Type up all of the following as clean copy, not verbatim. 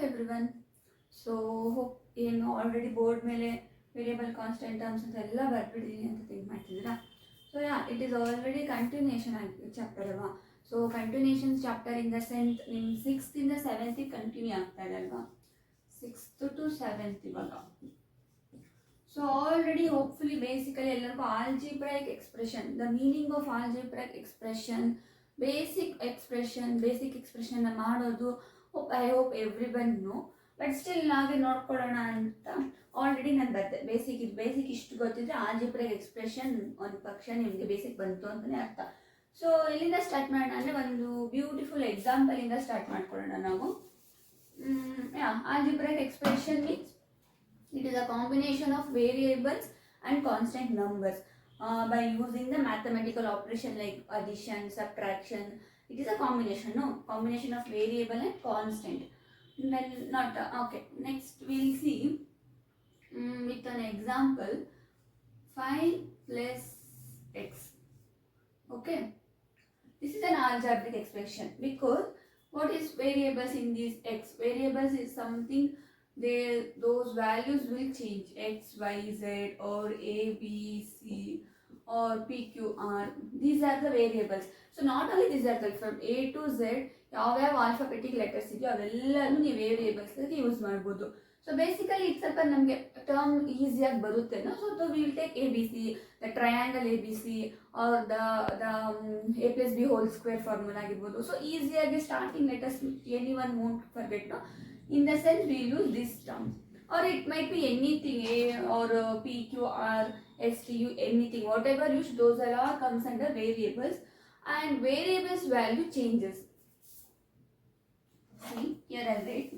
Everyone. So ಏನು already board ಮೇಲೆ variable constant terms ಅಂತ ಎಲ್ಲ ಬರ್ಬಿಟ್ಟಿದ್ದೀನಿ ಅಂತ ಥಿಂಕ್ ಮಾಡ್ತಿದ್ದೀರಾ. So it is already continuation ಆಗಿ ಚಾಪ್ಟರ್ ಅಲ್ವಾ. So continuation chapter in the sense ನಿಮ್ಮ 6th ಇಂದ 7th ಕಂಟಿನ್ಯೂ ಆಗ್ತಾ ಇದೆ ಅಲ್ವಾ, 6th to 7th ಇವಾಗ. ಸೊ ಆಲ್ರೆಡಿ ಹೋಪ್ಫುಲಿ ಬೇಸಿಕಲಿ ಎಲ್ಲರಿಗೂ algebraic expression, the meaning of algebraic expression, basic expression ಮಾಡೋದು I hope everyone know. But still ನಾವೇ ನೋಡ್ಕೊಳ್ಳೋಣ ಅಂತ ಆಲ್ರೆಡಿ ನಾನು ಬರ್ದೆ. ಬೇಸಿಕ್ ಇಷ್ಟು ಗೊತ್ತಿದ್ರೆ ಆಲ್ಜಿಬ್ರೈಕ್ ಎಕ್ಸ್ಪ್ರೆಷನ್ ಒಂದು ಪಕ್ಷ ನಿಮಗೆ ಬೇಸಿಕ್ ಬಂತು ಅಂತಲೇ ಅರ್ಥ. ಸೊ ಎಲ್ಲಿಂದ ಸ್ಟಾರ್ಟ್ ಮಾಡೋಣ ಅಂದರೆ ಒಂದು ಬ್ಯೂಟಿಫುಲ್ ಎಕ್ಸಾಂಪಲಿಂದ ಸ್ಟಾರ್ಟ್ ಮಾಡ್ಕೊಳ್ಳೋಣ ನಾವು. Algebraic expression means it is a combination of variables and constant numbers by using the mathematical operation like addition, subtraction. It is a combination of variable and constant. Okay, next we'll see with an example 5 plus x. Okay, this is an algebraic expression because what is variables in these x? Variables is something those values will change, x, y, z or a, b, c or p, q, r. These are the variables. So not only these are the from a to z ಯಾವ alphabetic letters ಇದೆಯೋ ಅವೆಲ್ಲನೂ ನೀವು variables use ಮಾಡ್ಬೋದು. So basically ಇದು ಸ್ವಲ್ಪ ನಮಗೆ term ಈಸಿಯಾಗಿ ಬರುತ್ತೇನೋ. So we will take A B C, the triangle A B C or the A plus B whole square formula ಆಗಿರ್ಬೋದು. ಸೊ ಈಸಿಯಾಗಿ starting letters any one won't forget no. In the sense we use these terms, or it might be anything, a or p, q, r, s, t, u, anything, whatever you use, those are all comes under variables, and variables value changes. See here I write,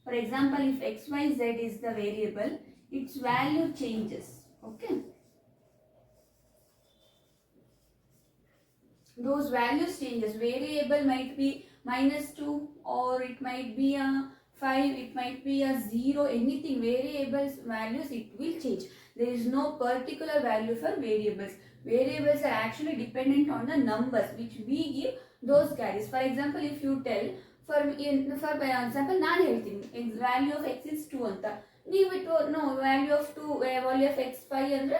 for example, if x, y, z is the variable, its value changes. Okay, those values changes. Variable might be -2 or it might be a 5, it might be a 0, anything. Variables values, it will change. There is no particular value for variables. Variables are actually dependent on the numbers which we give those carries. For example, if you tell for example ನಾನು ಹೇಳ್ತೀನಿ value of x is 2 ಅಂತ, ನೀವು no value of 2 value of x 5 ಅಂದ್ರೆ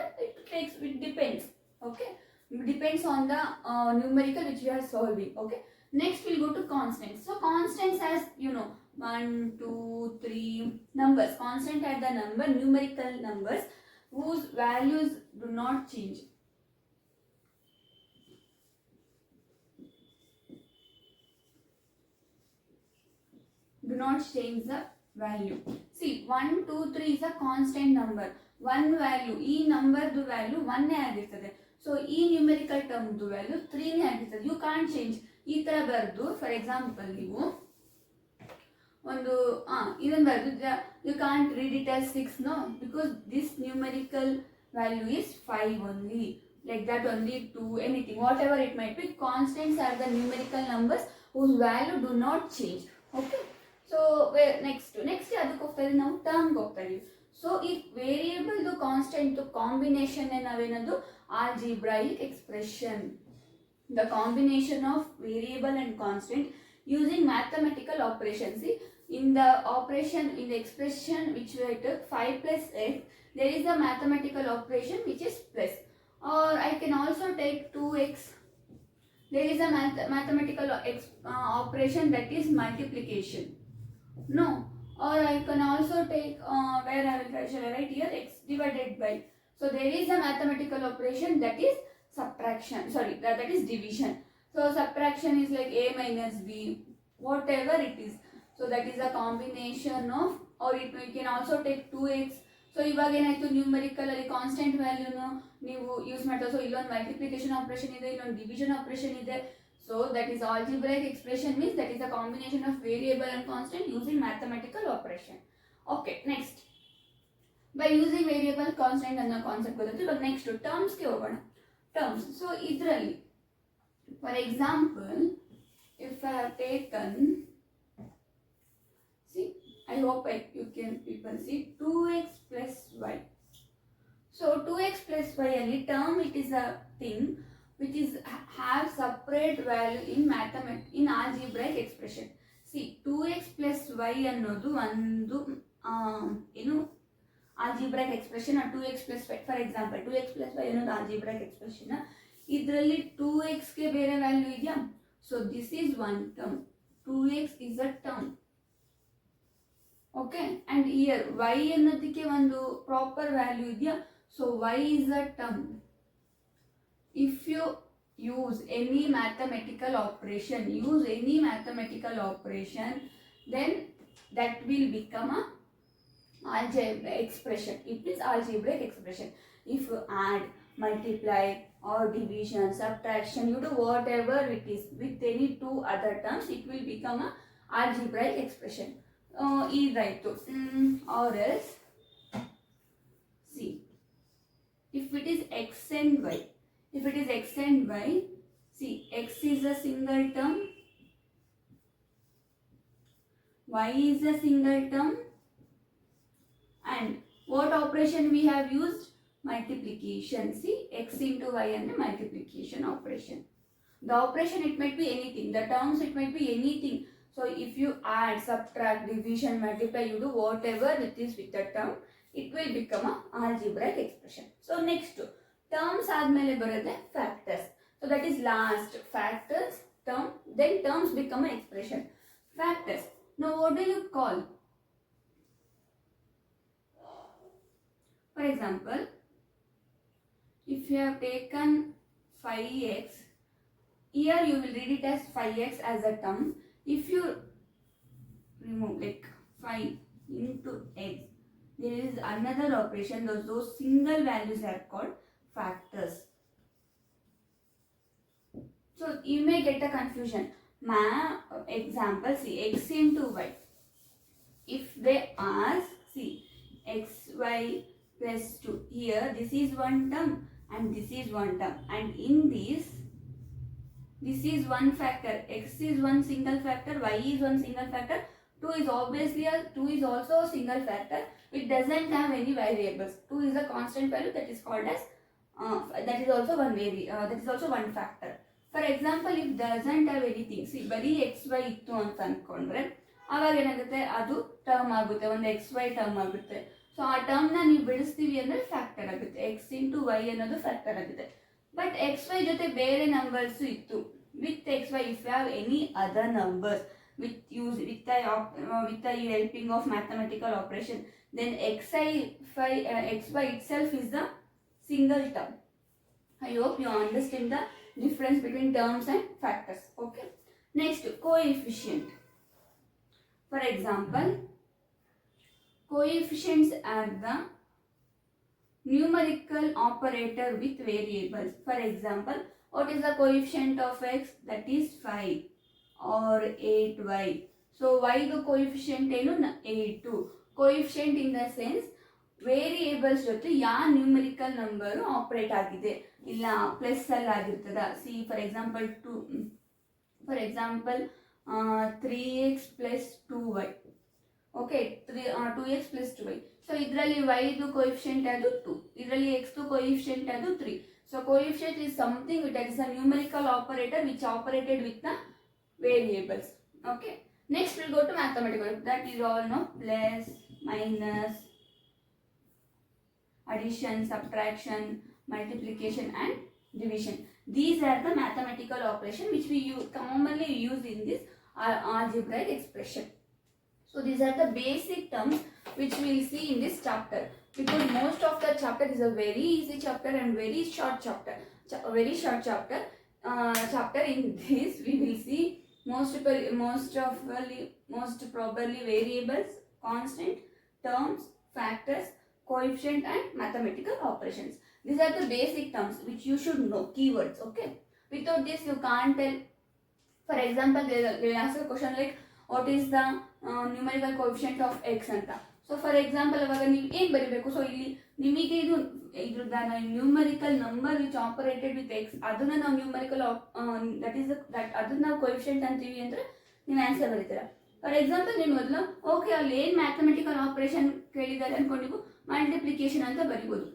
it depends. Okay, it depends on the numerical which we are solving. Okay, next we'll go to constants. So constants as you know 1, 2, 3 numbers. Constant are the numerical numbers whose values do not change. Do not change the value. See 1, 2, 3 is a constant number. One value, ಈ ನಂಬರ್ದು value 1 ಆಗಿರ್ತದೆ. So ಈ numerical ಟರ್ಮ್ದು value 3 ಆಗಿರ್ತದೆ. You can't change. ಈ ಥರ ಬರೆದು for example ನೀವು ಒಂದು ಇದನ್ನು ಬರೆದು you can't read it as 6 no, because this numerical value is 5 only, like that only 2, anything whatever it might be. Constants are the numerical numbers whose value do not change. Okay, so next ಅದಕ್ಕೆ ಹೋಗ್ತಾ ಇದೀವಿ ನಾವು ಟರ್ಮ್ಗೆ ಹೋಗ್ತಾ ಇದೀವಿ. So ಈ ವೇರಿಯೇಬಲ್ದು ಕಾನ್ಸ್ಟೆಂಟ್ದು ಕಾಂಬಿನೇಷನ್ ನಾವೇನದು algebraic expression, the combination of variable and constant using mathematical operations. See, in the operation, in the expression which we took 5 plus x, there is a mathematical operation which is plus, or I can also take 2x, there is a mathematical operation that is multiplication. No, or I can also take where shall I write here, x divided by. So there is a mathematical operation that is subtraction, sorry, that is division. So subtraction is like a minus b, whatever it is. So that is a combination of, or we can also take 2x. So ಇವಾಗ ಏನಾಯ್ತು, numerical ಅಲ್ಲಿ constant ವ್ಯಾಲ್ಯೂನು ನೀವು use ಮಾಡ್ತಾರೆ. So ಇಲ್ಲೊಂದು multiplication operation ಇದೆ, ಇಲ್ಲೊಂದು division operation ಇದೆ. So that is algebraic expression means that is a combination of variable and constant using mathematical operation. Okay, next. By using variable constant ಅನ್ನೋ concept ಗೊತ್ತಿತ್ತು. ಇವಾಗ next ಟರ್ಮ್ಸ್ಗೆ ಹೋಗೋಣ. ಟರ್ಮ್ಸ್, ಸೊ ಇದರಲ್ಲಿ for example if I have taken, see I hope you can people see 2x plus y. So 2x plus y ಅಲ್ಲಿ term it is a thing which is have separate value in algebraic expression. See 2x plus y ಅನ್ನೋದು ಒಂದು ಏನು algebraic expression. 2x plus y for example 2x plus y ಅನ್ನೋದು algebraic expression. ಇದರಲ್ಲಿ 2xಗೆ ಬೇರೆ value ಇದೆಯಾ? So this is one term, 2x is a term. Okay, and here y ಅನ್ನೋದಕ್ಕೆ ಒಂದು ಪ್ರಾಪರ್ ವ್ಯಾಲ್ಯೂ ಇದೆಯಾ? So y is a term. If you use any mathematical operation, then that will become a algebraic expression. It is algebraic expression. If you add, multiply or division, subtraction, you do whatever it is with any two other terms, it will become a algebraic expression. Is right. Or else, see, if it is x and y, if it is x and y, see, x is a single term, y is a single term, and what operation we have used? Multiplication. See, x into y and the multiplication operation. The operation, it might be anything. The terms, it might be anything. So if you add, subtract, division, multiply, you do whatever it is with the term, it will become a algebraic expression. So next, terms ಆದ್ಮೇಲೆ ಬರುತ್ತೆ factors. So that is last, factors, term, then terms become an expression. Factors. Now what do you call? For example, if you have taken 5x, here you will read it as 5x as a term. If you remove like 5 into x, there is another operation. Those single values are called factors. So you may get a confusion. Example, see, x into y. If they ask, see, xy plus 2, here this is one term and this is one term, and in this is one factor. X is one single factor, y is one single factor, 2 is obviously 2 is also a single factor. It doesn't have any variables. 2 is a constant value, that is called as that is also one factor. For example, if doesn't have anything, see, ಬರೀ xy ಇತ್ತು ಅಂತ ಅನ್ಕೊಂಡ್ರೆ ಆವಾಗ ಏನಾಗುತ್ತೆ, ಅದು term ಆಗುತ್ತೆ, ಒಂದು xy term ಆಗುತ್ತೆ. ಸೊ ಆ ಟರ್ಮ್ನ ನೀವು ಬಿಡಿಸ್ತೀವಿ ಅಂದರೆ ಫ್ಯಾಕ್ಟರ್ ಆಗುತ್ತೆ. x ಇಂಟು ವೈ ಅನ್ನೋದು ಫ್ಯಾಕ್ಟರ್ ಆಗುತ್ತೆ. ಬಟ್ xy ಜೊತೆ ಬೇರೆ ನಂಬರ್ಸು ಇತ್ತು. With xy, if you have any other numbers with the helping of mathematical operation, then xy itself is the single term. I hope you understand the difference between terms and factors. Okay, next, coefficient. For example, coefficients are the numerical operator with variables. For example, what is the coefficient of x? That is 5 or 8y. So y the coefficient ಏನು 8. Coefficient in the sense variables ಜೊತೆ ಯಾವ numerical number operate ಆಗಿದೆ, ಇಲ್ಲ plus ಅಲ್ಲಿ ಆಗಿರ್ತದ. C for example 3x plus 2y. Okay, 2x plus 2y. So ಇದರಲ್ಲಿ yದು coefficient ಅದು 2, ಇದರಲ್ಲಿ xದು ಕೋಎಫಿಷಿಯಂಟ್ ಅದು 3. So coefficient is something that is a numerical operator which operated with the variables. Okay, next we'll go to mathematical. That is all, no, plus, minus, addition, subtraction, multiplication and division. These are the mathematical operation which we commonly use in this algebraic expression. So these are the basic terms which we will see in this chapter, because most of the chapter is a very easy chapter and very short chapter. Chapter in this we will see most probably variables, constant, terms, factors, coefficient and mathematical operations. These are the basic terms which you should know, keywords. Okay, without this you can't tell. For example, they will ask a question like what is the numerical coefficient of x anta. So for example, ಅವಾಗ ನೀವು ಏನು ಬರಿಬೇಕು? So ಇಲ್ಲಿ ನಿಮಗೆ ಇದ್ರದ್ದು numerical number which operated with X, ಅದನ್ನ ನಾವು numerical ಅದನ್ನ ನಾವು ಕೋಎಫಿಷಿಯಂಟ್ ಅಂತೀವಿ ಅಂದ್ರೆ ನೀವು ಆನ್ಸರ್ ಬರೀತೀರಾ. ಫಾರ್ ಎಕ್ಸಾಂಪಲ್ ನೀವು ಮೊದಲು ಓಕೆ ಅಲ್ಲಿ ಏನು ಮ್ಯಾಥಮೆಟಿಕಲ್ ಆಪರೇಷನ್ ಕೇಳಿದ್ದಾರೆ ಅನ್ಕೊಂಡು ನೀವು ಮಲ್ಟಿಪ್ಲಿಕೇಶನ್ ಅಂತ ಬರಿಬೋದು.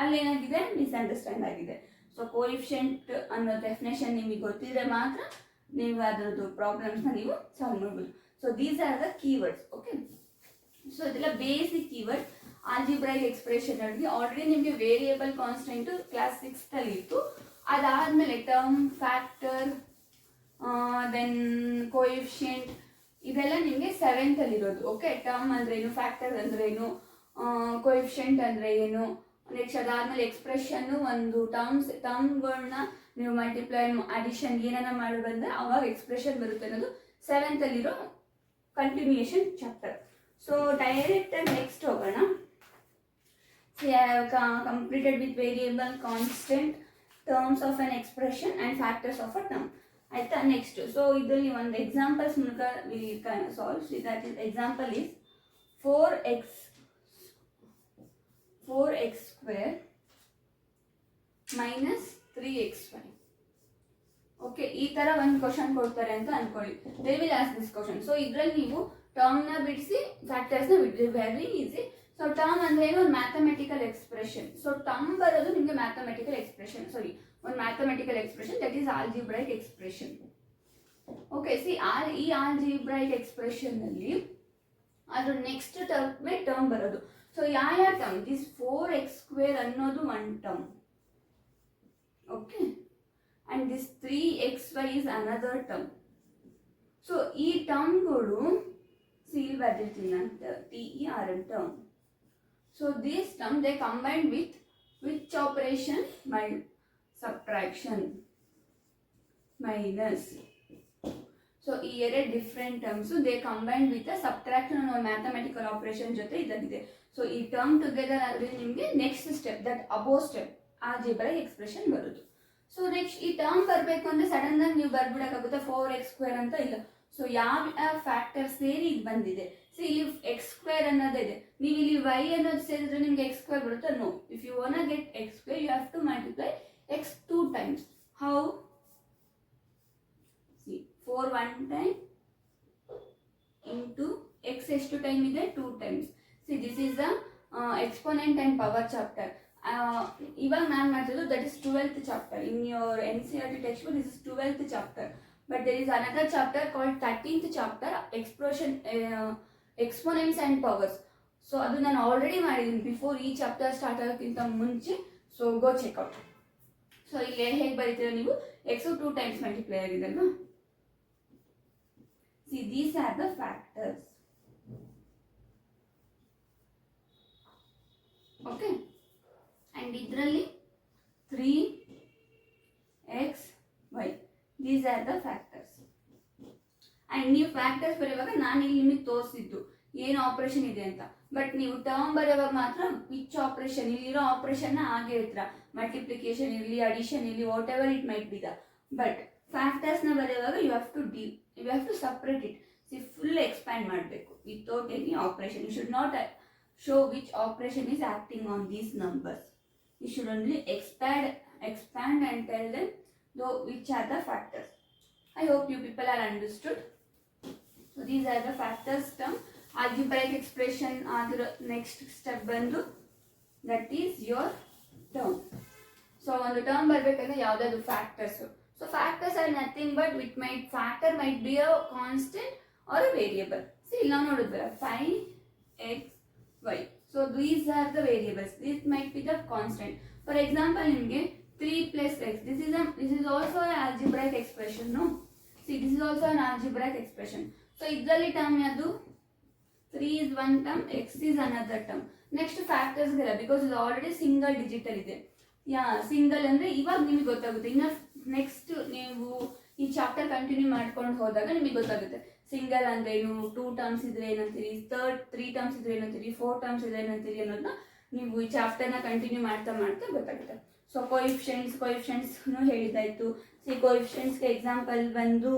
ಅಲ್ಲೇನಾಗಿದೆ, ಮಿಸ್ಅಂಡರ್ಸ್ಟ್ಯಾಂಡ್ ಆಗಿದೆ. ಸೊ ಕೋಎಫಿಷಿಯಂಟ್ ಅನ್ನೋ ಡೆಫಿನೇಷನ್ ನಿಮಗೆ ಗೊತ್ತಿದ್ರೆ ಮಾತ್ರ ನೀವು ಅದರದ್ದು ಪ್ರಾಬ್ಲಮ್ಸ್ನ ನೀವು ಸಾಲ್ವ್ ಮಾಡ್ಬೋದು. So these are the keywords. Okay, so ಇದೆಲ್ಲ basic keyword. Algebraic expression already ನಿಮಗೆ ವೇರಿಯೇಬಲ್ ಕಾನ್ಸ್ಟೆಂಟ್ ಕ್ಲಾಸ್ 6th ಅಲ್ಲಿ ಇತ್ತು. ಅದಾದ್ಮೇಲೆ ಟರ್ಮ್, ಫ್ಯಾಕ್ಟರ್, ದೆನ್ ಕೋಎಫಿಷಿಯಂಟ್ ಇದೆಲ್ಲ ನಿಮಗೆ 7th ಅಲ್ಲಿ ಇರೋದು. ಓಕೆ, ಟರ್ಮ್ ಅಂದ್ರೆ ಏನು, ಫ್ಯಾಕ್ಟರ್ ಅಂದ್ರೆ ಏನು, ಕೋಎಫಿಷಿಯಂಟ್ ಅಂದ್ರೆ ಏನು, ನೆಕ್ಸ್ಟ್ ಅದಾದ್ಮೇಲೆ ಎಕ್ಸ್ಪ್ರೆಷನ್, ಒಂದು ಟರ್ಮ್ಗಳನ್ನ ನೀವು ಮಲ್ಟಿಪ್ಲೈ, ಅಡಿಷನ್ ಏನಾರ ಮಾಡಿ ಬಂದ್ರೆ ಅವಾಗ ಎಕ್ಸ್ಪ್ರೆಷನ್ ಬರುತ್ತೆ ಅನ್ನೋದು 7th ಅಲ್ಲಿರೋ continuation chapter. So direct next ಹೋಗೋಣ. We have completed with variable, constant, terms of an expression and factors of a term. ಆಯ್ತಾ, ನೆಕ್ಸ್ಟ್ ಸೊ ಇದರಲ್ಲಿ ಒಂದು ಎಕ್ಸಾಂಪಲ್ಸ್ ಮೂಲಕ we can solve. So that is example is 4x square minus 3xy. Okay, ಈ ತರ ಒಂದು question ಕೊಡ್ತಾರೆ ಅಂತ ಅನ್ಕೊಳ್ಳಿ. They will ask this question. So ಇದ್ರಲ್ಲಿ ನೀವು ಟರ್ಮ್ ನ ಬಿಡಿಸಿ ಫ್ಯಾಕ್ಟರ್ಸ್ ನ ಬಿಡಿಸಿ, ವೆರಿ ಈಸಿ. ಸೊ ಟರ್ಮ್ ಅಂದ್ರೆ ಏನು, ಒಂದು ಮ್ಯಾಥಮೆಟಿಕಲ್ ಎಕ್ಸ್ಪ್ರೆಷನ್. ಸೊ ಟರ್ಮ್ ಬರೋದು ನಿಮಗೆ ಮ್ಯಾಥಮೆಟಿಕಲ್ ಎಕ್ಸ್ಪ್ರೆಷನ್, ಒಂದು mathematical expression, that is algebraic expression. Okay, see ಈ ಆಲ್ಜಿಬ್ರೈಕ್ ಎಕ್ಸ್ಪ್ರೆಷನ್ ಅಲ್ಲಿ ಅದ್ರ ನೆಕ್ಸ್ಟ್ ಟರ್ಮ್ ಬರೋದು. ಸೊ ಯಾವ ಟರ್ಮ್, ದಿಸ್ 4x square ಅನ್ನೋದು ಒಂದು term. Okay, and this 3xy is another term. So ಈ ಟರ್ಮ್ಗಳು ಇಲ್ಲಿ ಬರ್ದಿರ್ತೀನಿ ಅಂತ, TERM term. So this term they combined with which operation? By subtraction, minus. So ಈ ಎರಡು different terms they combined with a subtraction or mathematical operation ಜೊತೆ ಇದಾಗಿದೆ. So ಈ term together ಆದ್ರೆ ನಿಮಗೆ next step, that above step, algebraic expression ಬರೋದು. So next ಈ term ಬರಬೇಕು ಅಂದ್ರೆ ಸಡನ್ ಆಗಿ ನೀವು ಬರ್ಬಿಡಕ್ಕಾಗುತ್ತೆ 4x square ಅಂತ ಇಲ್ಲ. ಸೊ ಯಾವ ಫ್ಯಾಕ್ಟರ್ ಸೇರಿ ಇದು ಬಂದಿದೆ. ಸೊ ಇಲ್ಲಿ x square ಅನ್ನೋದೇ ಇದೆ, ನೀವು ಇಲ್ಲಿ y ಅನ್ನೋದು ಸೇರಿದ್ರೆ ನಿಮ್ಗೆ x square ಬರುತ್ತೆ. No, if you want get x square you have to multiply x 2 times. How? See, 4 one time into x ಎಷ್ಟು ಟೈಮ್ ಇದೆ, 2 times. See, this is the exponent and power chapter. ಇವಾಗ ನಾನು ಮಾಡ್ತಿದ್ದು that is 12th chapter in your NCERT textbook. This is 12th chapter, but there is another chapter called 13th chapter, exponents and powers. So ಅದು ನಾನು already ಮಾಡಿದ್ದೀನಿ before ಈ chapter start ಆಗೋಕ್ಕಿಂತ ಮುಂಚೆ. So go checkout. So ಇಲ್ಲಿ ಹೇಗೆ ಬರೀತೀರ ನೀವು, x 2 times multiply ಆಗಿದೆ ಅಲ್ವಾ. See these are the factors. Okay, and ಇದರಲ್ಲಿ 3xy, these are the factors. and ನೀವು ಫ್ಯಾಕ್ಟರ್ಸ್ ಬರೆಯುವಾಗ ನಾನು ಇಲ್ಲಿ ನಿಮಗೆ ತೋರಿಸಿದ್ದು ಏನು ಆಪರೇಷನ್ ಇದೆ ಅಂತ, ಬಟ್ ನೀವು ಟರ್ಮ್ ಬರೆಯುವಾಗ ಮಾತ್ರ ವಿಚ್ ಆಪರೇಷನ್, ಇಲ್ಲಿರೋ ಆಪರೇಷನ್ ಹಾಗೆ ಇರ್ತೀರ, ಮಲ್ಟಿಪ್ಲಿಕೇಶನ್ ಇರಲಿ, ಅಡಿಷನ್ ಇರಲಿ, whatever it might be the. But factors ನ ಬರೆಯುವಾಗ you have to separate it. See full expand ಮಾಡಬೇಕು without any operation. You should not show which operation is acting on these numbers. You should only expand and tell them though which are the factors. I hope you people are understood. So these are the factors term. Algebraic expression adra next step bandu, that is your term. So ಒಂದು term ಬರಬೇಕಂದ್ರೆ ಯಾವ್ದಾದ್ರು factors. So factors are nothing but factor might be a constant or a variable. See now ನೋಡಿದ್ರಲ್ಲ 5xy. So these are the variables. This might be the constant. For example, nimge 3 plus x. This is also an algebraic expression. No. See, this is also an algebraic expression. So idralli term yadu 3 is one term, x is another term. Next factors gala because it already single digit ಅಲ್ಲಿ ಇದೆ. Single ಅಂದ್ರೆ ಇವಾಗ ನಿಮಗೆ ಗೊತ್ತಾಗುತ್ತೆ. ಇನ್ನ next ನೀವು ಈ chapter continue ಮಾಡ್ಕೊಂಡು ಹೋದಾಗ ನಿಮಗೆ ಗೊತ್ತಾಗುತ್ತೆ ಸಿಂಗಲ್ ಅಂದ್ರೆ ಏನು, 2 ಟರ್ಮ್ಸ್ ಇದ್ರೆ ಏನಂತೀರಿ, 3 ಟರ್ಮ್ಸ್ ಇದ್ರೆ ಏನಂತೀರಿ, 4 ಟರ್ಮ್ಸ್ ಇದ್ರೆ ಏನಂತೀರಿ ಅನ್ನೋದನ್ನ ನೀವು ಈ ಚಾಪ್ಟರ್ನ ಕಂಟಿನ್ಯೂ ಮಾಡ್ತಾ ಗೊತ್ತಾಗುತ್ತೆ. ಸೊ ಕೋಎಫಿಷಿಯಂಟ್ಸ್ ಹೇಳಿದಾಯ್ತು. ಸಿ ಕೋಎಫಿಷಿಯಂಟ್ಸ್ಗೆ ಎಕ್ಸಾಂಪಲ್ ಬಂದು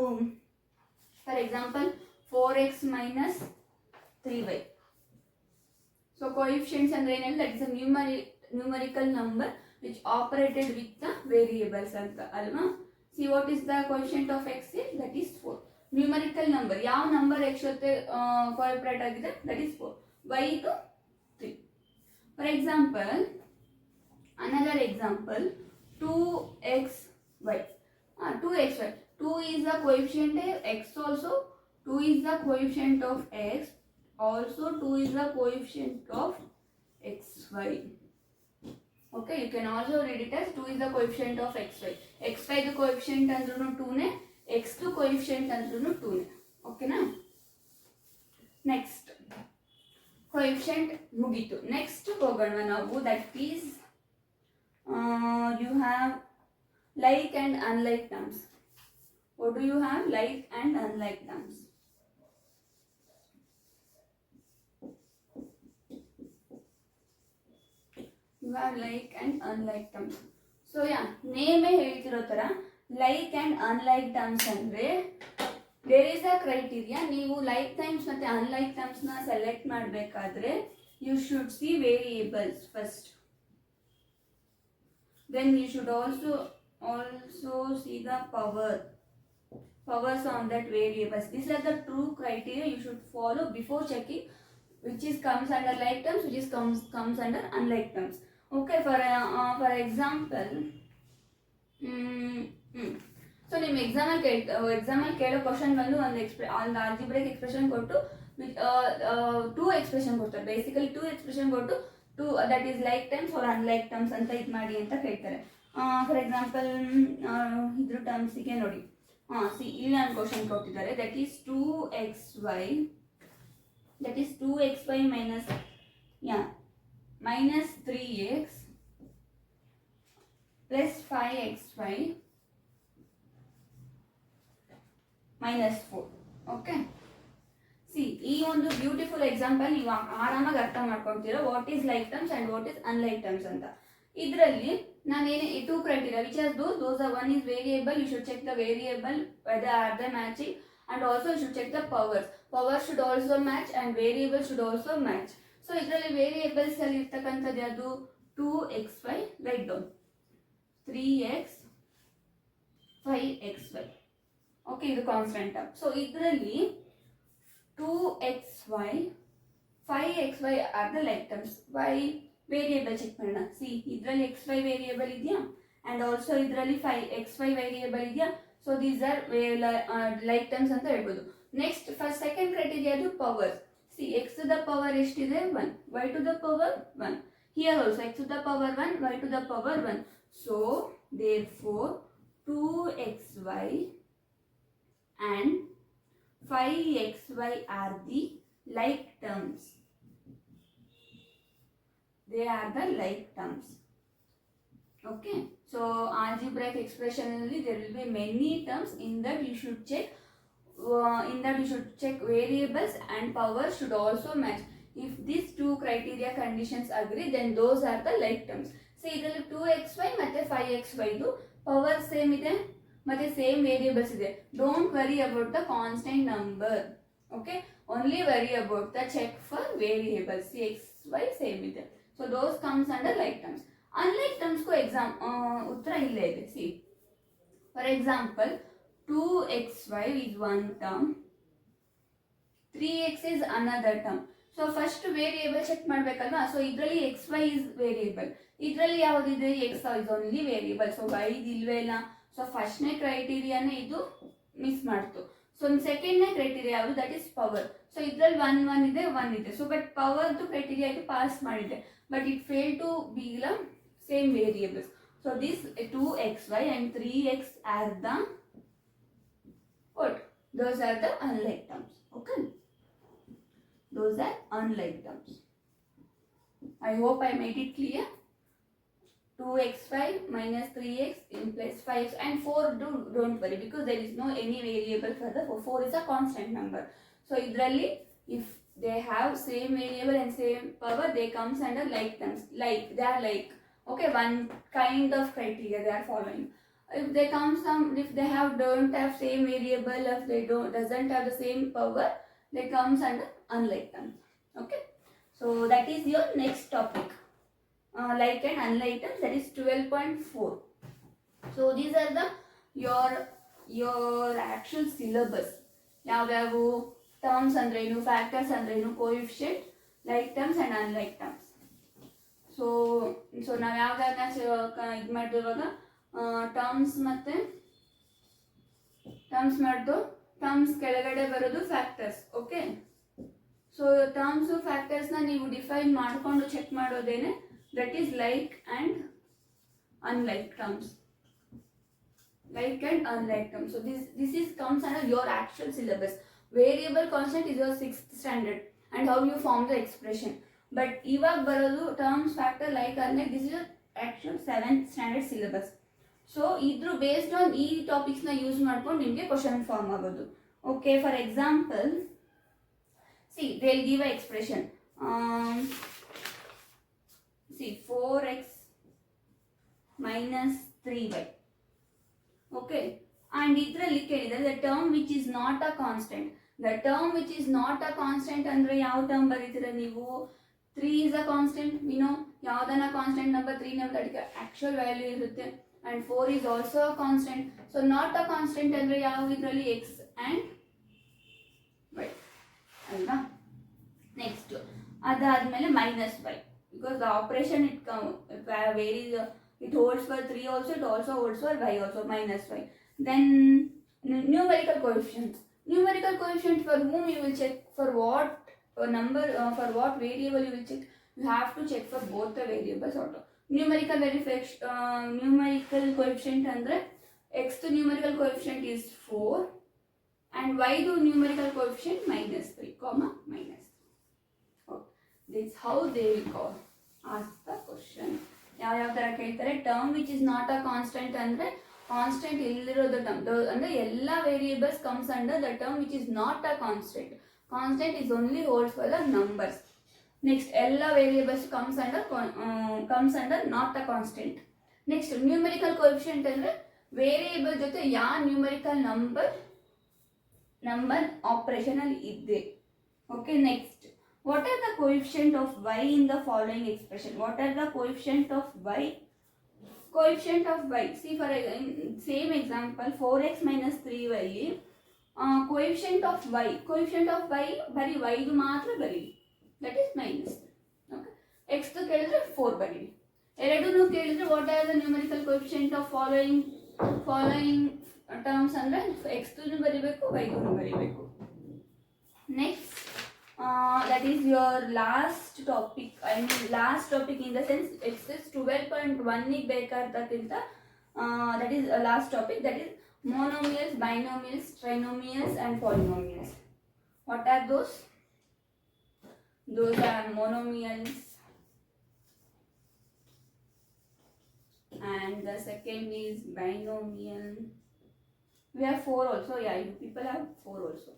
for example 4x minus 3y. So coefficients ಅಂದ್ರೆ ಏನಿಲ್ಲ, that is a numerical number which operated with the variables ಅಂತ ಅಲ್ವಾ. See what is the coefficient of x? that is 4. Numerical number, ಯಾವ number x ಜೊತೆ cooperate ಆಗಿದೆ, that is 4. y to 3. For example another example 2xy. 2xy, 2 is the coefficient x also, 2 is the coefficient of x, also 2 is the coefficient of xy. Okay, you can also read it as 2 is the coefficient of xy. xy the coefficient andrunu 2 ne, x the coefficient andrunu 2 ne. Okay na? Next coefficient mugitu. Next ಹೋಗೋಣ ನಾವು, that is you have like and unlike terms. What do you have? Like and unlike terms. You have like and unlike terms. So yeah, name ಹೇಳ್ತಿರೋ ತರ like and unlike terms ಅಂದ್ರೆ there is a criteria. ನೀವು like terms ಮತ್ತೆ unlike terms ನ select ಮಾಡಬೇಕಾದ್ರೆ you should see variables first. Then you should also see the powers on that variables. These are the true criteria you should follow before checking which is comes under like terms, which is comes under unlike terms. Okay, for example, so ನಿಮ್ಮ ಎಕ್ಸಾಮಲ್ಲಿ ಕೇಳೋ question ಬಂದು ಒಂದು algebraic expression ಕೊಟ್ಟು two expression ಕೊಡ್ತಾರೆ. Basically two expression ಕೊಟ್ಟು two that is like terms are unlike terms ಅಂತ ಇದು ಮಾಡಿ ಅಂತ ಕೇಳ್ತಾರೆ. ಫಾರ್ ಎಕ್ಸಾಂಪಲ್ ಇದ್ರ ಟರ್ಮ್ಸಿಗೆ ನೋಡಿ, ಇಲ್ಲಿ ಒಂದು ಕ್ವಶನ್ ಕೊಟ್ಟಿದ್ದಾರೆ, that is 2xy minus 3x plus 5xy minus 4. Okay, see ಈ ಒಂದು ಬ್ಯೂಟಿಫುಲ್ ಎಕ್ಸಾಂಪಲ್ ನೀವು ಆರಾಮಾಗಿ ಅರ್ಥ ಮಾಡ್ಕೊಳ್ತೀರಾ what is like terms and what is unlike terms ಅಂತ. ಇದರಲ್ಲಿ ನಾನೇನು two criteria which as those are one is variable, you should check the variable whether are they matching, and also you should check the powers should also match and variable should also match. So ಇದರಲ್ಲಿ variables ಅಲ್ಲಿ ಇರ್ತಕ್ಕಂಥದ್ದು ಯಾವುದು 2xy, right down 3x 5xy. Okay, ಇದು constant term. So ಇದರಲ್ಲಿ 2xy 5xy are the like terms. Y variable check ಮಾಡೋಣ. See ಇದರಲ್ಲಿ xy variable ಇದೆಯಾ and also ಇದರಲ್ಲಿ 5xy ವೇರಿಯೇಬಲ್ ಇದೆಯಾ. So these are like terms ಅಂತ ಹೇಳ್ಬೋದು. ನೆಕ್ಸ್ಟ್ ಫಸ್ಟ್ ಸೆಕೆಂಡ್ ಕ್ರೈಟೀರಿಯಾ ಅದು power. See x to the power ಎಷ್ಟಿದೆ 1, y to the power 1. Here also x to the power 1, y to the power 1. So therefore 2xy and 5xy are the like terms. They are the like terms. Okay, so algebraic expression there will be many terms. In that you should check variables and powers should also match. If these two criteria conditions agree, then those are the like terms. See idರಲ್ಲಿ 2xy ಮತ್ತೆ 5xy ಇದು power same ಇದೆ ಮತ್ತೆ same variables ಇದೆ. Don't worry about the constant number. Okay, only worry about the check for variables. xy same ಇದೆ. So those comes under like terms. Unlike ಟರ್ಮ್ಸ್ಗೂ exam ಉತ್ತರ ಇಲ್ಲೇ ಇದೆ. See for example 2xy is one term, 3x is another term. So first variable check ಮಾಡಬೇಕಲ್ವಾ. So ಇದರಲ್ಲಿ xy is variable, ಇದರಲ್ಲಿ ಯಾವುದಿದೆ x is only variable. So y ಇಲ್ವೇ ಇಲ್ಲ. ಸೊ ಫಸ್ಟ್ನೇ ಕ್ರೈಟೀರಿಯಾನೇ ಇದು ಮಿಸ್ ಮಾಡ್ತು. ಸೊ ಸೆಕೆಂಡ್ನೇ ಕ್ರೈಟೀರಿಯಾ ಯಾವುದು, ದಟ್ ಈಸ್ ಪವರ್. ಸೊ ಇದರಲ್ಲಿ 1 ಇದೆ 1 ಇದೆ. ಸೊ ಬಟ್ ಪವರ್ದು ಕ್ರೈಟೀರಿಯಾ ಇದು ಪಾಸ್ ಮಾಡಿದೆ, but it fail to be the same variables. So this 2xy and 3x are the what? Those are the unlike terms. Okay, those are unlike terms. I hope I made it clear. 2xy minus 3x implies 5 and 4. Don't worry because there is no any variable for the 4 is a constant number. So idralli if they have same variable and same power, they comes under like terms. Like they are like, okay, one kind of criteria they are following. If they don't have same variable, if they doesn't have the same power, they comes under unlike terms. Okay, so that is your next topic, like and unlike terms, that is 12.4. So these are the your actual syllabus. ಯಾವ್ಯಾವು terms ಅಂದ್ರೆ ಏನು, factors ಅಂದ್ರೆ ಏನು, coefficient, like terms and unlike terms. So ನಾವು ಯಾವ್ದಾನ ಇದು ಮಾಡಿರುವಾಗ terms ಮಾಡಿದ್ದು ಟರ್ಮ್ಸ್ ಕೆಳಗಡೆ ಬರೋದು ಫ್ಯಾಕ್ಟರ್ಸ್. ಓಕೆ, ಸೊ ಟರ್ಮ್ಸು ಫ್ಯಾಕ್ಟರ್ಸ್ನ ನೀವು ಡಿಫೈನ್ ಮಾಡಿಕೊಂಡು ಚೆಕ್ ಮಾಡೋದೇನೆ that is like and unlike terms. Like and unlike terms. So this is comes under your actual syllabus. Variable constant is your 6th standard and how you form the expression. But ಇವಾಗ ಬರೋದು terms, factor, like, unlike, this is your actual 7th standard syllabus. So ಇದ್ರ based on ಈ topics ನ use ಮಾಡ್ಕೊಂಡು ನಿಮಗೆ question form ಆಗೋದು. Okay, for example, see they'll give a expression. See 4x minus 3y. Okay, and ಇದರಲ್ಲಿ ಕೇಳಿದರೆ the term which is not a constant. The term which is not a constant ಅಂದ್ರೆ ಯಾವ term ಬರೀತೀರಾ ನೀವು? 3 is a constant, we know. ಯಾವುದನ್ನ constant number 3 ನಮ್ಗೆ ಅದಕ್ಕೆ actual value ಇರುತ್ತೆ. and 4 is also a constant. So not a constant ಅಂದ್ರೆ ಯಾವ ಇದರಲ್ಲಿ x and y ಅಲ್ವಾ? ನೆಕ್ಸ್ಟ್ ಅದಾದ್ಮೇಲೆ minus y, because the operation it varies. It holds for 3 also, it also holds for y also, minus y. Then numerical coefficient. Numerical coefficient for whom you will check, for what number, for what variable you will check. You have to check for both the variables auto. Numerical verification, numerical coefficient andre x to numerical coefficient is 4 and y to numerical coefficient minus 3, comma minus 3. Okay. This is how they will call, ask the question. ಯಾವ ಥರ ಕೇಳ್ತಾರೆ? Term which is not a constant ಅಂದರೆ constant ಇಲ್ಲಿರೋದು term ಅಂದರೆ ಎಲ್ಲ variables comes under the term which is not a constant. Constant is only holds for the numbers. Next ಎಲ್ಲ variables comes under not a constant. Next numerical coefficient ಅಂದರೆ variable ಜೊತೆ ಯಾವ numerical number ಆಪರೇಷನಲ್ಲಿ ಇದೆ. Okay, next what are the coefficient of y in the following expression? What are the coefficient of y? Coefficient of y, see for same example 4x minus 3y, coefficient of y ಬರೀ y ದು ಮಾತ್ರ ಬರೀ, that is minus. Okay, x ದು ಕೇಳಿದ್ರೆ 4 ಬರೀ. ಎರಡೂ ಕೇಳಿದ್ರೆ what are the numerical coefficient of following terms ಅಂದ್ರೆ x ದು ಬರೀಬೇಕು, y ದು ಬರೀಬೇಕು. Next, that is your last topic. I mean last topic in the sense exercise 12.1 ಗೆ ಬೇಕಾದಕ್ಕಿಂತ that is a last topic, that is monomials, binomials, trinomials and polynomials. What are those? Those are monomials and the second is binomial. We have 4 also. Yeah, you people have 4 also.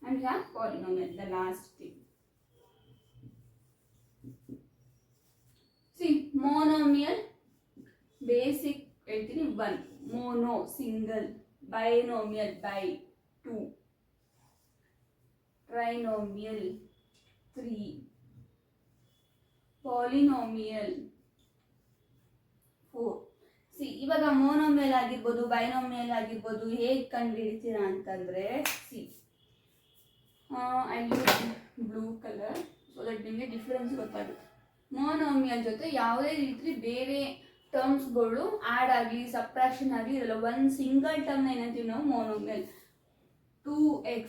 And we have polynomial, the last thing. See, monomial, basic 1, mono, single, binomial, by 2, trinomial 3, polynomial 4. C ಇವಾಗ ಮೋನೋಮಿಯಲ್ ಆಗಿರ್ಬೋದು, binomial ಆಗಿರ್ಬೋದು, ಹೇಗೆ ಕಂಡುಹಿಡಿತೀರಾ ಅಂತಂದರೆ, C I use blue colour so that ನಿಮಗೆ difference ಗೊತ್ತಾಗುತ್ತೆ. ಮೋನೋಮಿಯಲ್ ಜೊತೆ ಯಾವುದೇ ರೀತಿ ಬೇರೆ ಟರ್ಮ್ಸ್ಗಳು ಆ್ಯಡ್ ಆಗಲಿ ಸಬ್ಟ್ರಾಕ್ಷನ್ ಆಗಲಿ ಇರಲ್ಲ. ಒಂದು ಸಿಂಗಲ್ ಟರ್ಮ್ನ ಏನಂತೀವಿ ನಾವು? ಮೋನೋಮಿಯಲ್. 2x,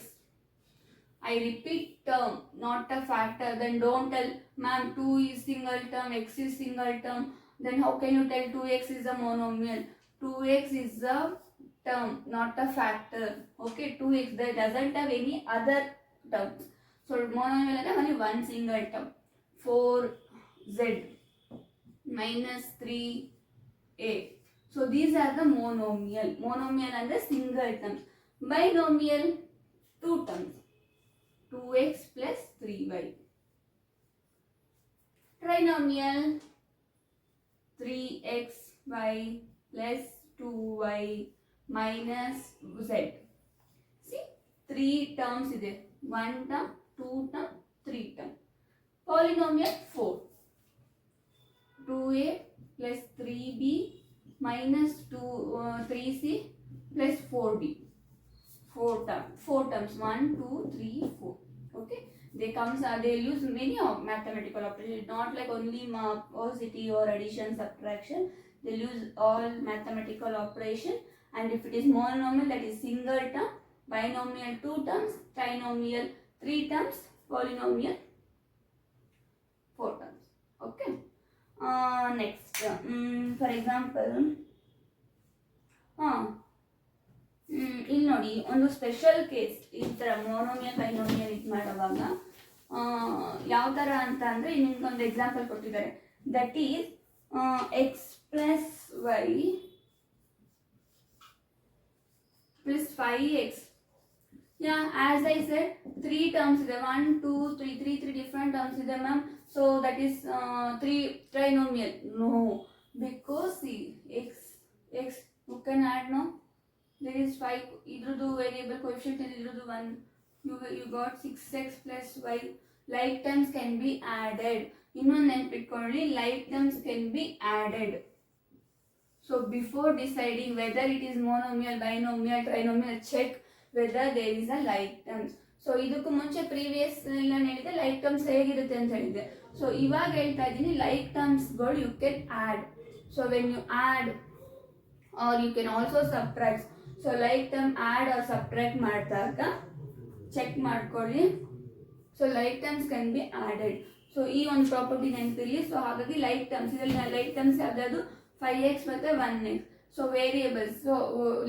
I repeat, term, not a factor. Then don't tell, ma'am, 2 is single term, x is single term. Then how can you tell 2x is a monomial? 2x is a term, not a factor. Okay, 2x, that doesn't have any other terms. So monomial is only one single term. 4z minus 3a. So these are the monomial. Monomial and the single terms. Binomial, 2 terms. 2x plus 3y. Trinomial, 3xy plus 2y minus z. See, 3 terms ಇದೆ. 1 term, 2 term, 3 term. Polynomial 4. 2a plus 3b minus 3c plus 4b. 4 terms. 1, 2, 3, 4. Okay. They use many mathematical operations, not like only paucity or addition, subtraction. they'll use all mathematical operation. And if it is monomial, that is single term, binomial 2 terms, trinomial 3 terms, polynomial 4 terms. Okay. Next, for example, ಇಲ್ಲಿ ನೋಡಿ ಒಂದು special case ಈ ಥರ ಮೊನೋಮಿಯಲ್ binomial ಇದು ಮಾಡುವಾಗ ಯಾವ ಥರ ಅಂತ ಅಂದರೆ ನಿಮ್ಗೊಂದು ಎಕ್ಸಾಂಪಲ್ ಕೊಟ್ಟಿದ್ದಾರೆ. That is x plus y plus 5x. Yeah, as I said, 3 terms ಇದೆ, 1 2 3 different terms ಇದೆ ma'am. So that is 3 trinomial. No, because see x you can add, no, there is 5 idrudu variable coefficient and idrudu 1, you got 6x plus y. Like terms can be added. ಇನ್ನೊಂದು ನೆನಪಿಟ್ಕೊಳ್ಳಿ, like terms can be added. So before deciding whether it is monomial, binomial, trinomial, check whether there is a like terms. So ಇದಕ್ಕೂ ಮುಂಚೆ previous ನಾನು ಹೇಳಿದೆ like terms ಹೇಗಿರುತ್ತೆ ಅಂತ ಹೇಳಿದೆ. So ಇವಾಗ ಹೇಳ್ತಾ ಇದ್ದೀನಿ ಲೈಕ್ ಟರ್ಮ್ಸ್ಗಳು you can add. So when you add or you can also subtract. So like term add or subtract ಮಾಡಿದಾಗ ಚೆಕ್ ಮಾಡ್ಕೊಳ್ಳಿ. So like terms can be added. So ಈ ಒಂದು ಪ್ರಾಪರ್ಟಿ ನೆನಪಿರಲಿ. ಸೊ ಹಾಗಾಗಿ ಲೈಕ್ ಟರ್ಮ್ಸ್, ಇದರಲ್ಲಿ like terms ಯಾವ್ದಾದ್ರು 5x ಮತ್ತು 1x. So variables, so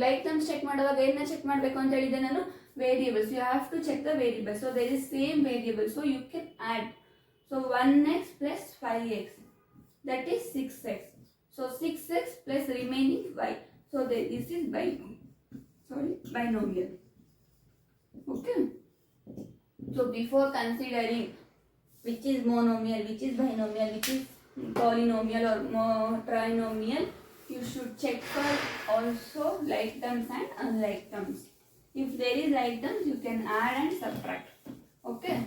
like terms check ಮಾಡುವಾಗ ಏನನ್ನ ಚೆಕ್ ಮಾಡಬೇಕು ಅಂತ ಹೇಳಿದೆ ನಾನು, variables. You have to check the variables. So there is same variable, so you can add. So 1x plus 5x, that is 6x. So 6x plus remaining y. So this is binomial. Okay. So before considering which is monomial, which is binomial, which is polynomial or trinomial, you should check for also like terms and unlike terms. If there is like terms, you can add and subtract. Okay.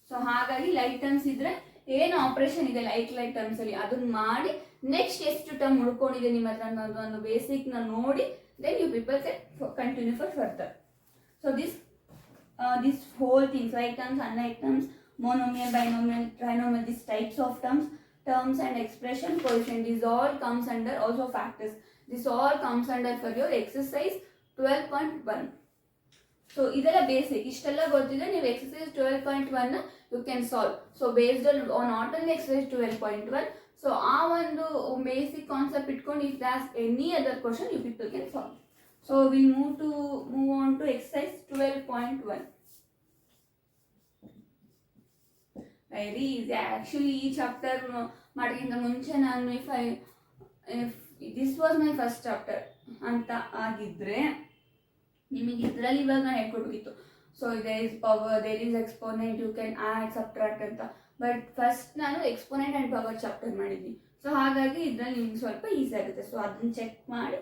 So ಹಾಗಾಗಿ like terms ಇದ್ರೆ ಏನು operation ಇದೆ like terms ಅಲ್ಲಿ ಅದನ್ನ ಮಾಡಿ next ಎಷ್ಟು term ಉಳ್ಕೊಂಡಿದೆ ನಿಮ್ಮ ಹತ್ರ ಅನ್ನೋದು ಬೇಸಿಕ್ ನ ನೋಡಿ then you people can continue for further. So this whole things, like terms, unlike terms, monomial, binomial, trinomial, these types of terms and expression, coefficient, these all comes under, also factors, this all comes under for your exercise 12.1. So ಇದೆಲ್ಲ basic, ಇಷ್ಟೆಲ್ಲ ಗೊತ್ತಿದ್ರೆ ನೀವು exercise 12.1 you can solve. So based on not only exercise 12.1, so ಆ ಒಂದು basic concept ಇಟ್ಕೊಂಡು if does any other question you people can solve. So will move on to exercise 12.1. Very easy actually. ಈ chapter ಮಾಡೋಕ್ಕಿಂತ ಮುಂಚೆ ನಾನು if this was my first chapter ಅಂತ ಆಗಿದ್ರೆ ನಿಮಗೆ ಇದರಲ್ಲಿ ಇವಾಗ ನಾನು ಹೇಳ್ಕೊಡ್ಬೇಕಿತ್ತು. So there is power, there is exponent, you can add subtract ಅಂತ. ಬಟ್ ಫಸ್ಟ್ ನಾನು ಎಕ್ಸ್ಪೋನೆಂಟ್ ಆ್ಯಂಡ್ ಪವರ್ ಚಾಪ್ಟರ್ ಮಾಡಿದ್ದೀನಿ. ಸೊ ಹಾಗಾಗಿ ಇದರಲ್ಲಿ ನಿಮ್ಗೆ ಸ್ವಲ್ಪ ಈಸಿ ಆಗುತ್ತೆ. ಸೊ ಅದನ್ನು ಚೆಕ್ ಮಾಡಿ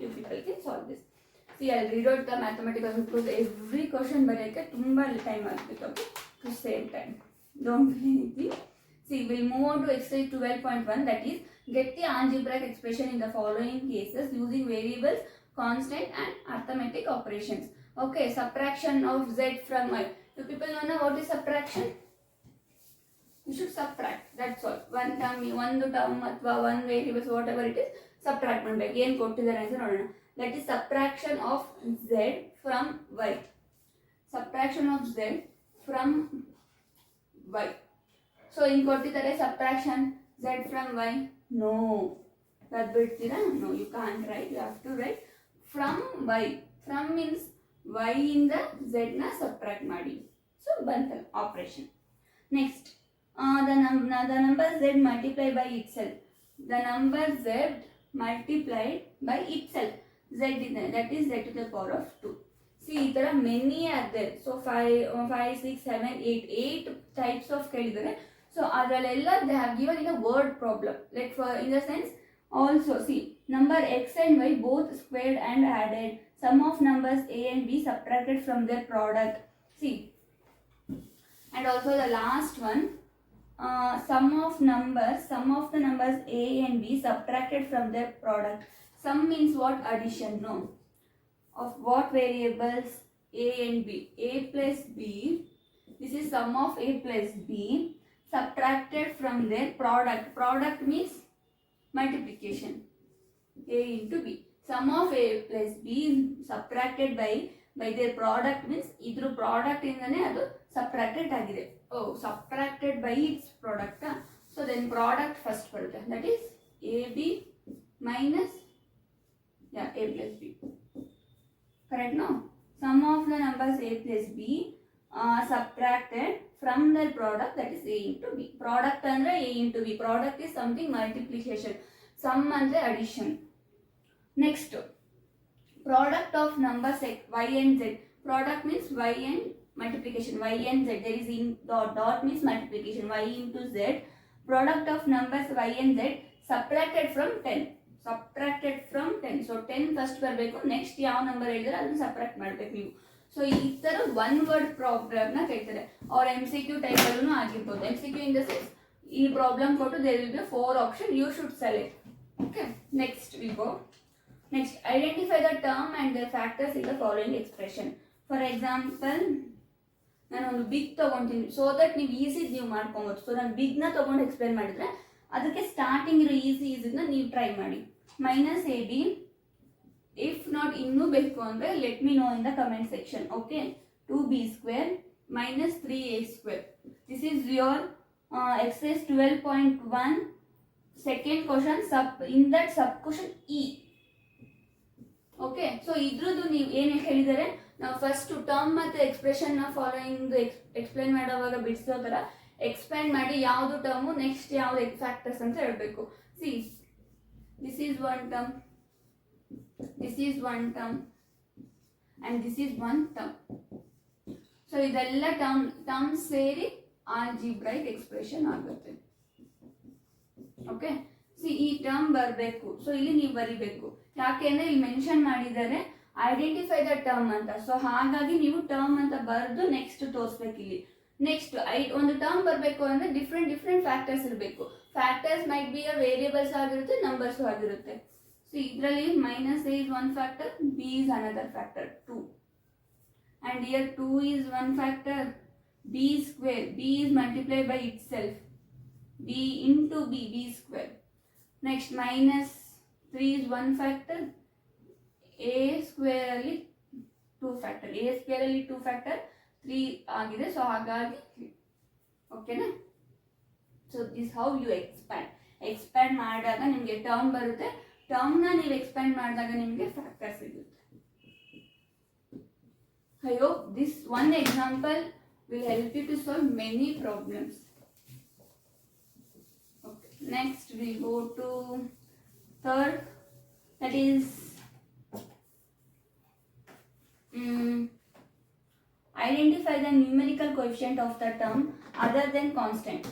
you people can solve this. See I read out the mathematical because every question ಬರೆಯೋಕ್ಕೆ ತುಂಬ ಟೈಮ್ ಆಗ್ತಿತ್ತು. Okay, to save time, don't feel anything. See will move on to exercise 12.1, that is get the algebraic expression in the following cases using variables, constant and arithmetic operations. Okay, subtraction of z from y. Do people know what is subtraction? You should subtract, that's all. One term ಅಥವಾ one variable, whatever it is, subtract ಮಾಡಬೇಕು. ಏನು ಕೊಟ್ಟಿದ್ದಾರೆ ಅಂತ ನೋಡೋಣ. That is subtraction of z from y. Subtraction of z from y. So in ಕೊಟ್ಟಿದ್ದಾರೆ subtraction z from y. No, that ಬಿಡ್ತೀರಾ? No, you can't write. You have to write from y. From means y ಇಂದ z ನ subtract ಮಾಡಿ. So ಬಂತಲ್ಲ operation. Next the number z multiplied by itself. The number z multiplied by itself. Z ಇದೆ, that is z to the power of 2. See, ಈ ತರ many are there. So 5, 6, 7, 8 types of ಕೇಳಿದ್ದಾರೆ. So ಅದರಲ್ಲೆಲ್ಲ they have given in a word problem. Like for in the sense also see number x and y both squared and added. Sum of numbers a and b subtracted from their product. See, and also the last one, sum of the numbers a and b subtracted from their product. Sum means what? Addition. No. Of what variables? A and b. A plus b. This is sum of a plus b subtracted from their product. Product means multiplication. A into B. Sum of A plus B is subtracted by their product means ಇದ್ರ product ಇಂದನೇ ಅದು subtracted ಆಗಿದೆ. Subtracted by its product. So then product first ಬರುತ್ತೆ, that is AB minus A plus B. Correct no? Sum of the numbers A plus B subtracted from their product, that is A into B. Product andre A into B. Product is something multiplication. Sum andre addition. Next, product of numbers y and z. Product means y and multiplication. Y and z. There is in dot means multiplication. Y into z. Product of numbers y and z subtracted from 10. Subtracted from 10. So 10 first ಬರಬೇಕು, next ಯಾವ number ಹೇಳಿದ್ರೆ ಅದನ್ನ subtract ಮಾಡಬೇಕು ನೀವು. So ಈ ತರ one word problem ನ ಕೇಳ್ತಾರೆ. ಅವ್ರ MCQ ಟೈಪ್ ಅಲ್ಲೂ ಆಗಿರ್ಬೋದು. MCQ ಇನ್ ದ ಸೆನ್ಸ್ ಈ ಪ್ರಾಬ್ಲಮ್ ಕೊಟ್ಟು there will be 4 option, you should select. Okay, next we go. Next, identify the term and their factors in the following expression. For example, ನಾನು ಒಂದು big ತಗೊಂತೀನಿ so that ನೀವು easy ನೀವು ಮಾಡ್ಕೊಬೋದು. So ನಾನು ಬಿಗ್ನ ತಗೊಂಡು explain ಮಾಡಿದ್ರೆ ಅದಕ್ಕೆ ಸ್ಟಾರ್ಟಿಂಗ್ ಇರೋ ಈಸಿನ ನೀವು ಟ್ರೈ ಮಾಡಿ. Minus AB. ಇಫ್ ನಾಟ್ ಇನ್ನೂ ಬೇಕು ಅಂದರೆ let me no in the comment section. Okay, 2B square minus 3A square. This is your exercise 12.1 second question. In that sub question E. Okay, so ಇದ್ರದ್ದು ನೀವು ಏನು ಹೇಳಿದರೆ ನಾವು first term ಮತ್ತು expression ನ ಫಾಲೋಯಿಂಗ್ ಎಕ್ಸ್ಪ್ಲೇನ್ ಮಾಡೋವಾಗ ಬಿಡಿಸೋ ಥರ explain ಮಾಡಿ ಯಾವುದು ಟರ್ಮು ನೆಕ್ಸ್ಟ್ ಯಾವುದು ಫ್ಯಾಕ್ಟರ್ಸ್ ಅಂತ ಹೇಳಬೇಕು. C, this is one term, this is one term and this is one term. So ಇದೆಲ್ಲ ಟರ್ಮ್ ಸೇರಿ ಆಲ್ಜಿಬ್ರೈಕ್ ಎಕ್ಸ್ಪ್ರೆಷನ್ ಆಗುತ್ತೆ. ಓಕೆ, ಸಿ ಈ ಟರ್ಮ್ ಬರಬೇಕು. ಸೊ ಇಲ್ಲಿ ನೀವು ಬರಿಬೇಕು, ಯಾಕೆಂದ್ರೆ ಇಲ್ಲಿ ಮೆನ್ಷನ್ ಮಾಡಿದ್ದಾರೆ ಐಡೆಂಟಿಫೈ ದ ಟರ್ಮ್ ಅಂತ. ಸೊ ಹಾಗಾಗಿ ನೀವು ಟರ್ಮ್ ಅಂತ ಬರೆದು ನೆಕ್ಸ್ಟ್ ತೋರಿಸ್ಬೇಕು ಇಲ್ಲಿ. ನೆಕ್ಸ್ಟ್ ಒಂದು ಟರ್ಮ್ ಬರಬೇಕು ಅಂದ್ರೆ ಡಿಫ್ರೆಂಟ್ ಫ್ಯಾಕ್ಟರ್ಸ್ ಇರಬೇಕು. ಫ್ಯಾಕ್ಟರ್ಸ್ ಮೈಟ್ ಬಿ ವೇರಿಯೇಬಲ್ಸ್ ಆಗಿರುತ್ತೆ, ನಂಬರ್ಸ್ ಆಗಿರುತ್ತೆ. ಸೊ ಇದರಲ್ಲಿ minus A is one factor, B is another factor 2, and here 2 is one factor, B square, B is multiplied by itself, B into B square. Next, minus 3 is one factor, A square ಅಲ್ಲಿ 2 factor, A square ಅಲ್ಲಿ 2 factor 3 ಆಗಿದೆ. So ಹಾಗಾಗಿ ಓಕೆನಾ. So this how you expand ಮಾಡಿದಾಗ ನಿಮಗೆ term ಬರುತ್ತೆ. ಟರ್ಮ್ನ ನೀವು expand ಮಾಡಿದಾಗ ನಿಮಗೆ ಫ್ಯಾಕ್ಟರ್ ಸಿಗುತ್ತೆ. I hope this one example will help you to solve many problems. Okay, next we go to third, that is identify the numerical coefficient of the term other than constant.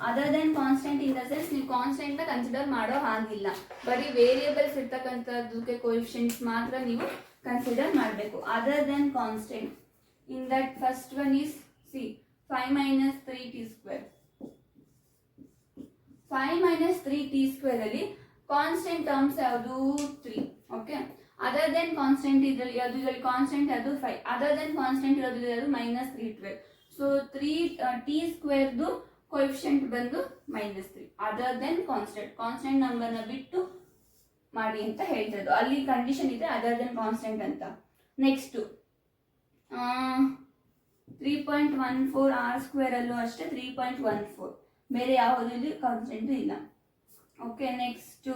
Other than constant in the sense ನೀವು constant ನ consider ಮಾಡೋ ಹಾಗಿಲ್ಲ, ಬರೀ variables ಇರ್ತಕ್ಕಂಥದ್ದಕ್ಕೆ coefficients ಮಾತ್ರ ನೀವು consider ಮಾಡಬೇಕು. Other than constant in that first one is see 5 minus 3t square. 5 minus 3t square ಅಲ್ಲಿ constant terms ಯಾವುದು 3. ಓಕೆ, ಅದರ್ ದೆನ್ ಕಾನ್ಸ್ಟೆಂಟ್ ಇದರಲ್ಲಿ ಕಾನ್ಸ್ಟೆಂಟ್ ಅದು 5. ಅದರ್ ದೆನ್ ಕಾನ್ಸ್ಟೆಂಟ್ ಇರೋದು ಮೈನಸ್ 312. ಸೊ 3t ಸ್ಕ್ವೇರ್ದು ಕೋಎಫಿಷಿಯಂಟ್ ಬಂದು -3. ಅದರ್ ದೆನ್ ಕಾನ್ಸ್ಟೆಂಟ್ ನಂಬರ್ನ ಬಿಟ್ಟು ಮಾಡಿ ಅಂತ ಹೇಳ್ತಿರೋದು. ಅಲ್ಲಿ ಕಂಡೀಷನ್ ಇದೆ ಅದರ್ ದೆನ್ ಕಾನ್ಸ್ಟೆಂಟ್ ಅಂತ. ನೆಕ್ಸ್ಟ್ 3.14 r² ಅಲ್ಲೂ ಅಷ್ಟೇ 3.14, ಬೇರೆ ಯಾವುದೂ ಇಲ್ಲಿ ಕಾನ್ಸ್ಟೆಂಟ್ ಇಲ್ಲ. Okay, next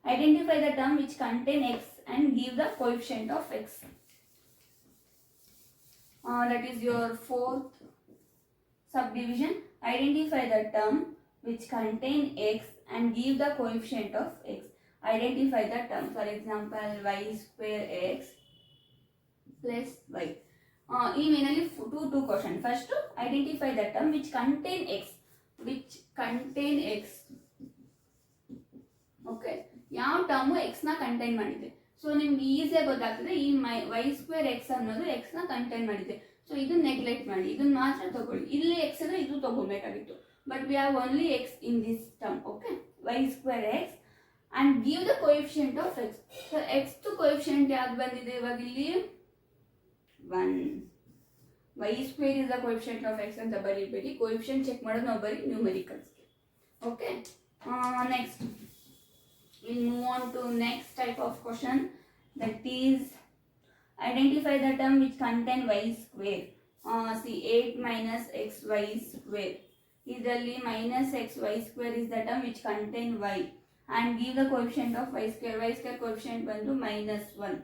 identify the term which contain x and give the coefficient of x. That is your fourth subdivision. Identify the term which contain x and give the coefficient of x. Identify the term. For example, y square x plus y. ಈ ಮೇನಲ್ಲಿ two question. First, identify the term which contain x. Which contain x. Okay, ಯಾವ term x ನ contain ಮಾಡಿದೆ. So ನಿಮ್ಗೆ ಈಸಿಯಾಗಿ ಗೊತ್ತಾಗ್ತದೆ ಈ y square x ಅನ್ನೋದು ಎಕ್ಸ್ ನ ಕಂಟೈನ್ ಮಾಡಿದೆ. ಸೊ ಇದನ್ನ ನೆಗ್ಲೆಕ್ಟ್ ಮಾಡಿ, ಇದನ್ನ ಮಾತ್ರ ತಗೊಳ್ಳಿ. ಇಲ್ಲಿ ಎಕ್ಸ್ ಅಂದ್ರೆ ಇದು ತಗೊಳ್ಬೇಕಾಗಿತ್ತು, but we have only x in this term. Okay, y square x and give the coefficient of x. So x to coefficient ಯಾವ್ದು ಬಂದಿದೆ ಇವಾಗ ಇಲ್ಲಿ 1. y square is the coefficient of X ಅಂತ ಬರೀಬೇಡಿ, ಕೋಎಫಿಷಿಯಂಟ್ ಚೆಕ್ ಮಾಡೋದು ನಾವು ಬರೀ ನ್ಯೂಮೆರಿಕಲ್ಸ್ಗೆ. Okay, Next, we'll move on to next type of question, that is identify the term which contain y square. See 8 minus xy square. Idರಲ್ಲಿ minus xy square is the term which contain y and give the coefficient of y square. Y square coefficient ಬಂದು -1.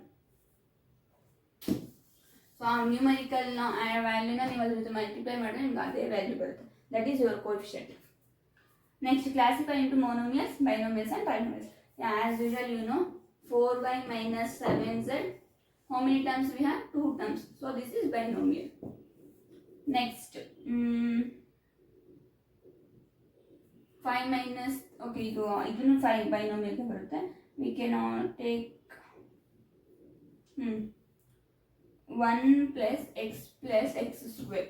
So ಆ ನ್ಯೂಮರಿಕಲ್ನ ವ್ಯಾಲ್ಯೂನ ನೀವು ಅದ್ರ ಜೊತೆ multiply ಮಾಡಿದ್ರೆ ನಿಮ್ಗೆ ಅದೇ value ಬರುತ್ತೆ. That is your coefficient. Next, classify into monomials, binomials and trinomials. Yeah, as usual, you know 4y minus 7z. How many terms we have? 2 terms. So this is binomial. Next, 5 minus, okay, ಇದನ್ನು 5 binomial ಬರುತ್ತೆ. We can take 1 plus x square.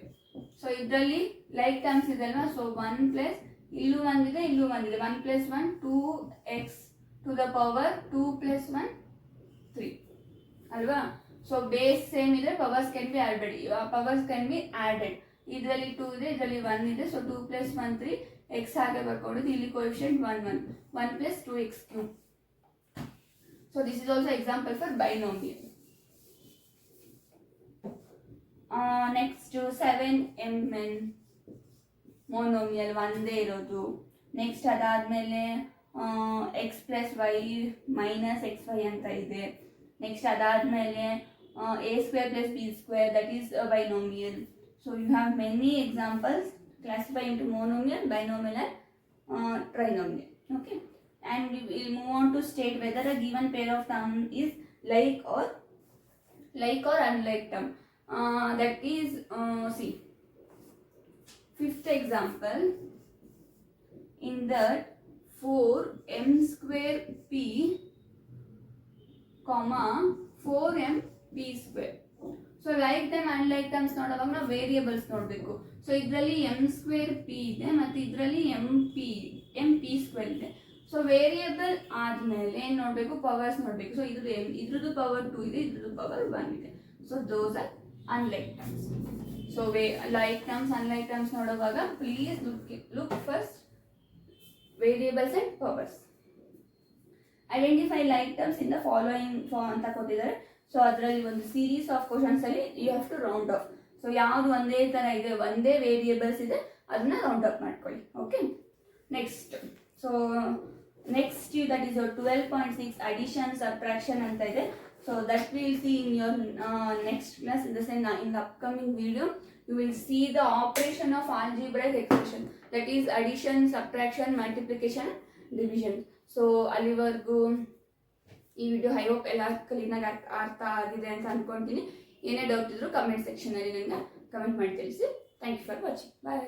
So ಇದರಲ್ಲಿ like terms ಇದೆ ಅಲ್ವಾ, so 1 plus ಇಲ್ಲೂ ಒಂದಿದೆ ಇಲ್ಲೂ ಒಂದಿದೆ, 1 plus 1 2x to the power 2 plus 1 3 ಅಲ್ವಾ. ಸೊ ಬೇಸ್ ಸೇಮ್ ಇದೆ, ಪವರ್ಸ್ ಕ್ಯಾನ್ ಬಿ ಆಡೆಡ್. ಇದರಲ್ಲಿ 2 ಇದೆ, ಇದರಲ್ಲಿ 1 ಇದೆ, ಸೊ 2 plus 1 3, x ಹಾಗೆ ಬರ್ಕೊಂಡಿದ್ದು, ಇಲ್ಲಿ coefficient 1 plus 2x cube. So this is also example for binomial. Next 7mn monomial ಒಂದೇ ಇರೋದು. ನೆಕ್ಸ್ಟ್ ಅದಾದಮೇಲೆ x plus y minus xy ಅಂತ ಇದೆ. ನೆಕ್ಸ್ಟ್ ಅದಾದಮೇಲೆ a square plus b square, that is a binomial. So you have many examples. Classify into monomial, binomial and trinomial. Okay, and we will move on to state whether a given pair of terms is like or unlike term. That is, see, fifth example, in that 4m square p comma 4m p square. So like time and like terms ನೋಡುವಾಗ ನಾವು variables ನೋಡಬೇಕು. So ಇದರಲ್ಲಿ m square p ಇದೆ ಮತ್ತು ಇದರಲ್ಲಿ m p square ಇದೆ. So variable ಆದಮೇಲೆ ಏನು ನೋಡಬೇಕು, ಪವರ್ಸ್ ನೋಡಬೇಕು. ಸೊ ಇದ್ರದ್ದು ಪವರ್ 2 ಇದೆ, ಇದ್ರದ್ದು ಪವರ್ 1 ಇದೆ. So those are unlike terms. So like terms unlike terms ನೋಡುವಾಗ please look first variables and powers. Identify like terms in the following ಅಂತ ಕೊಟ್ಟಿದ್ದಾರೆ. ಸೊ ಅದರಲ್ಲಿ ಒಂದು ಸೀರೀಸ್ ಆಫ್ ಕ್ವಶನ್ಸ್ ಅಲ್ಲಿ you have to round off. So ಯಾವುದು ಒಂದೇ ತರ ಇದೆ, ಒಂದೇ ವೇರಿಯೇಬಲ್ಸ್ ಇದೆ, ಅದನ್ನ ರೌಂಡ್ ಅಪ್ ಮಾಡ್ಕೊಳ್ಳಿ. Okay, next, so next that is 12.6 addition subtraction ಅಂತ ಇದೆ. So that will see in your next class. In the upcoming video you will see the operation of algebraic expression, that is addition, subtraction, multiplication, division. So ಅಲ್ಲಿವರೆಗೂ ಈ video I hope ಎಲ್ಲ ಕ್ಲೀನಾಗಿ ಅರ್ಥ ಆಗಿದೆ ಅಂತ ಅನ್ಕೊಂತೀನಿ. ಏನೇ ಡೌಟ್ ಇದ್ರು ಕಮೆಂಟ್ ಸೆಕ್ಷನಲ್ಲಿ ನನಗೆ ಕಮೆಂಟ್ ಮಾಡಿ ತಿಳಿಸಿ. Thank you for watching. Bye.